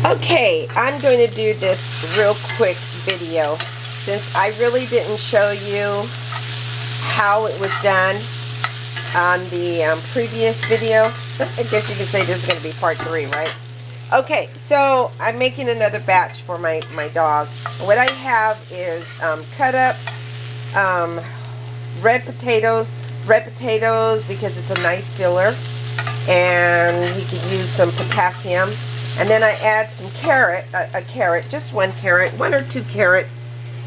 Okay, I'm going to do this real quick video since I really didn't show you how it was done on the previous video. I guess you could say this is going to be part 3, right? Okay, so I'm making another batch for my dog. What I have is cut up red potatoes because it's a nice filler, and he could use some potassium. And then I add some carrot, a carrot, just one carrot, 1 or 2 carrots.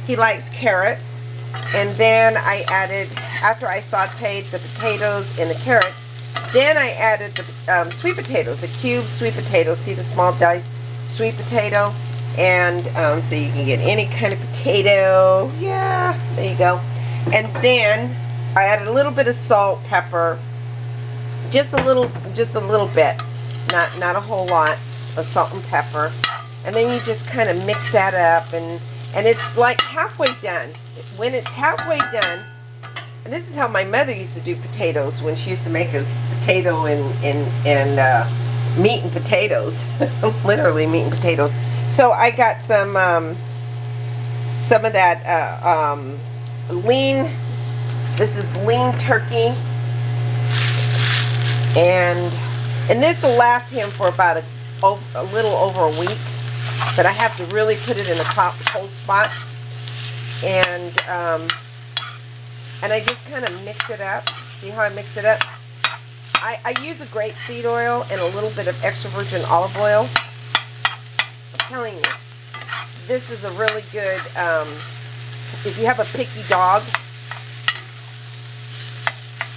He likes carrots. And then I added, after I sauteed the potatoes and the carrots, then I added the sweet potatoes, a cubed sweet potato. See the small diced sweet potato? And so you can get any kind of potato. Yeah, there you go. And then I added a little bit of salt, pepper, just a little bit, not a whole lot of salt and pepper. And then you just kind of mix that up, and it's like halfway done. When it's halfway done, and this is how my mother used to do potatoes when she used to make us potato and meat and potatoes, literally meat and potatoes. So I got some of that lean. This is lean turkey, and this will last him for about a little over a week. But I have to really put it in a cold spot, and I just kind of mix it up. See how I mix it up? I use a grapeseed oil and a little bit of extra virgin olive oil. I'm telling you, this is a really good, if you have a picky dog,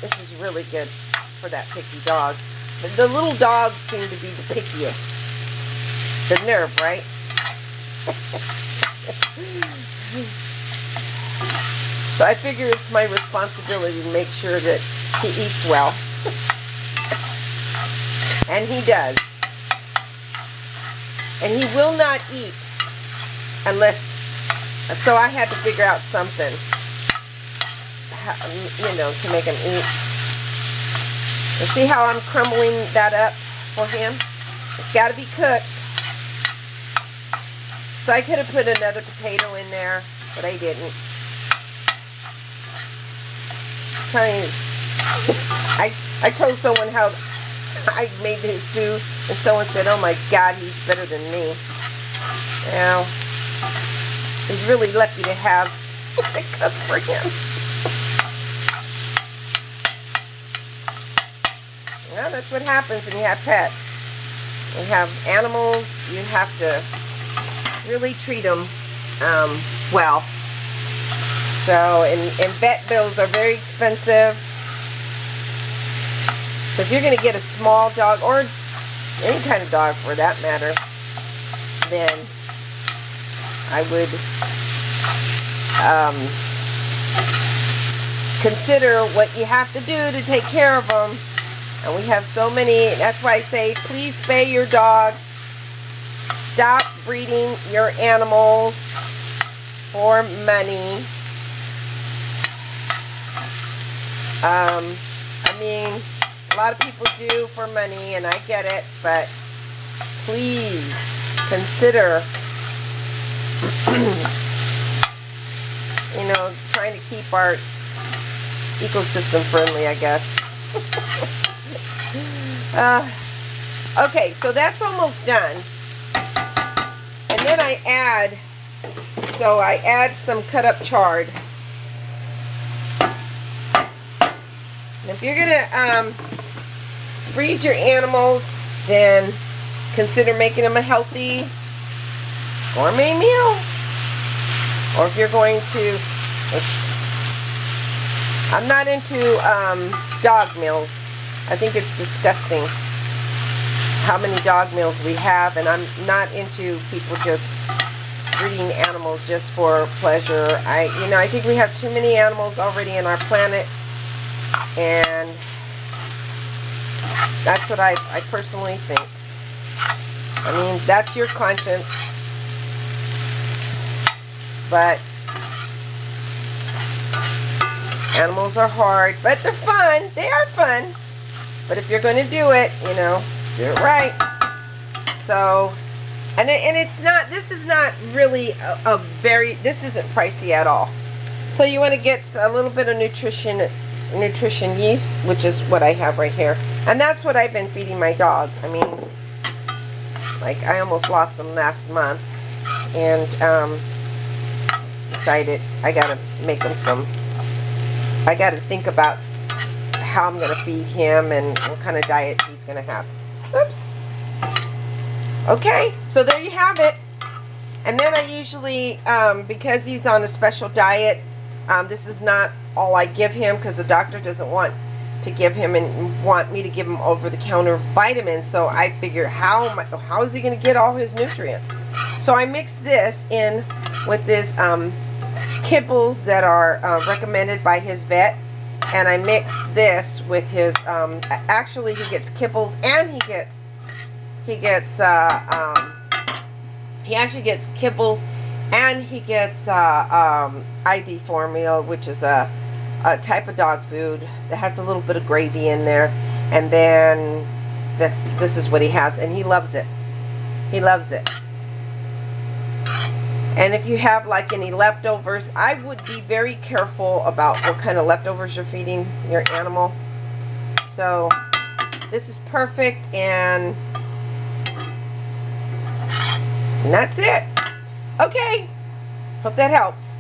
this is really good for that picky dog. But the little dogs seem to be the pickiest. The nerve, right? So I figure it's my responsibility to make sure that he eats well. And he does. And he will not eat unless, so I had to figure out something, to make him eat. And see how I'm crumbling that up for him? It's got to be cooked. So I could have put another potato in there, but I didn't. I told someone how I made his food, and someone said, "Oh my God, he's better than me." Now, he's really lucky to have a cook for him. Well, that's what happens when you have pets. When you have animals, you have to really treat them well. So, and vet bills are very expensive. So if you're going to get a small dog, or any kind of dog for that matter, then I would consider what you have to do to take care of them. And we have so many. That's why I say, please spay your dogs. Stop breeding your animals for money. I mean, a lot of people do for money, and I get it, but please consider, trying to keep our ecosystem friendly, I guess. Okay, so that's almost done. And then I add some cut up chard. And if you're going to breed your animals, then consider making them a healthy gourmet meal. Or if you're going to, I'm not into dog meals. I think it's disgusting how many dog meals we have, and I'm not into people just breeding animals just for pleasure. I think we have too many animals already on our planet, and that's what I personally think. I mean, that's your conscience, but animals are hard, but they're fun. They are fun. But if you're going to do it, do it right. So And it's not, this is not really a very, this isn't pricey at all. So you want to get a little bit of nutrition yeast, which is what I have right here. And that's what I've been feeding my dog. I mean, like, I almost lost him last month. And decided I gotta make him some, I gotta think about how I'm gonna feed him and what kind of diet he's gonna have. Oops. Okay, so there you have it. And then I usually, because he's on a special diet, this is not all I give him, because the doctor doesn't want to give him and want me to give him over-the-counter vitamins. So I figure, how is he going to get all his nutrients? So I mix this in with this kibbles that are recommended by his vet, and I mix this with his. Actually, he gets kibbles, and he actually gets kibbles, and he gets ID formula, which is a type of dog food that has a little bit of gravy in there, and then this is what he has, and he loves it. He loves it. And if you have like any leftovers, I would be very careful about what kind of leftovers you're feeding your animal. So this is perfect, and that's it. Okay, hope that helps.